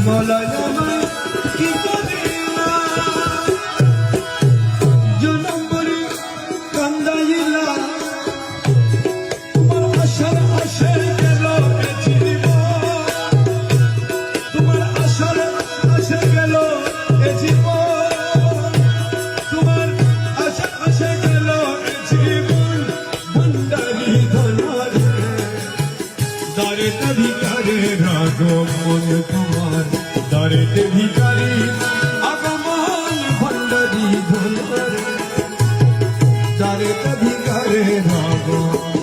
মলায় আমায় কি করিলা জনম বলি কান্দাইলা তোমার আশার আশে গেল এ জীবন তোমার আশার আশে গেল এ জীবন তোমার আশা আশে গেল এ জীবন ভণ্ডারি ধনারে দারেতে ভিকারে আগমন তোমার দারেতে ভিকারি আগমন ভণ্ডারি ধনারে দারেতে ভিকারে আগমন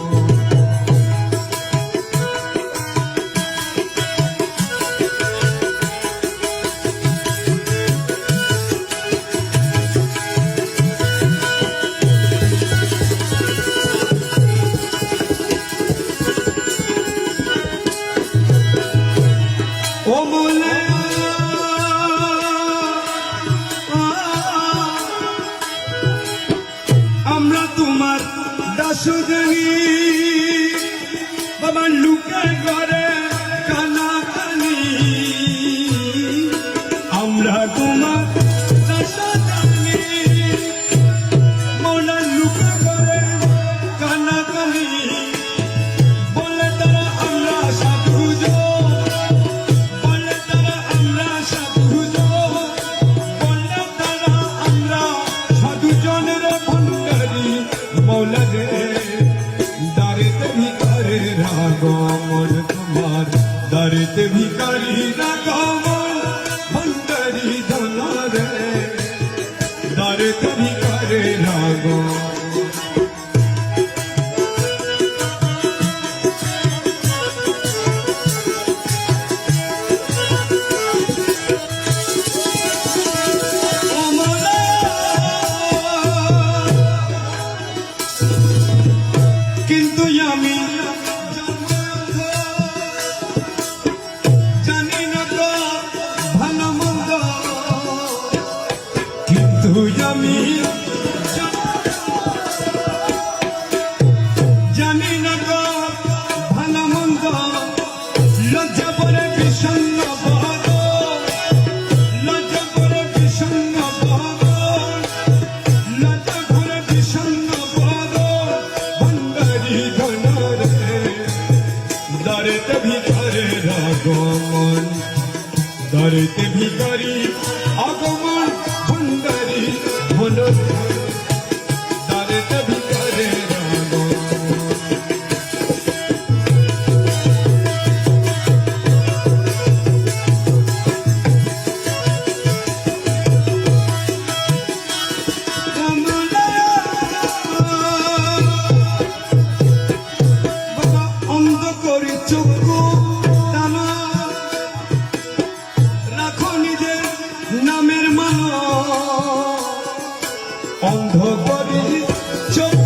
ও মোলা আমরা তোমার দাসদানি বাবা লুকে ঘরে কানাকানি আমরা তোমার দাসদানি মোলা লুকে ঘরে কানাকানি বলে তারা আমরা সাধুজ মৌলারে দারেতে ভিকারে আগমন তোমার দারেতে ভিকারি আগমন ভণ্ডারি ধনারে দারেতে ভিকারে আগমন কিন্তু আমি জানি না তো ভালো মন্দ কিন্তু আমি জানি না তো ভালো মন্দ লজ্জা পরে বিষণ্ণ বদ লজ্জা পরে বিষণ্ণ বদ লজ্জা পরে বিষণ্ণ বদ দারেতে ভিকারে আগমন দারেতে ভিকারি আগমন ভণ্ডারি মনোর দারেতে ভিকারে আগমন চক্ষু টানা রাখো নিজের নামের মান অন্ধ করি চোখ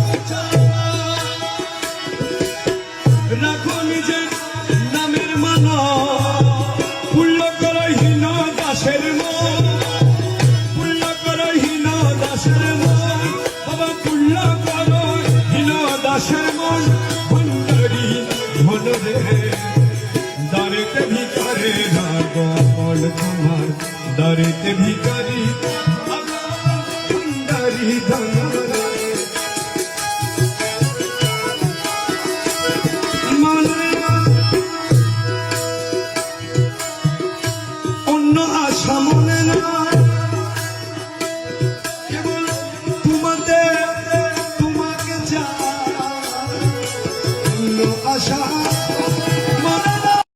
রাখো নিজের নামের মান পূর্ণ করো হীন দাসের মন পূর্ণ করো হীন দাসের মন বাবা পূর্ণ করো হীন দাসের মন ভণ্ডারি ধনরে দারেতে ভিকারে আগমন তোমার দারেতে ভিকারি ভণ্ডারি ধনরে অন্য আশা মনে না কেবল তোমাকে চাই অন্য আশা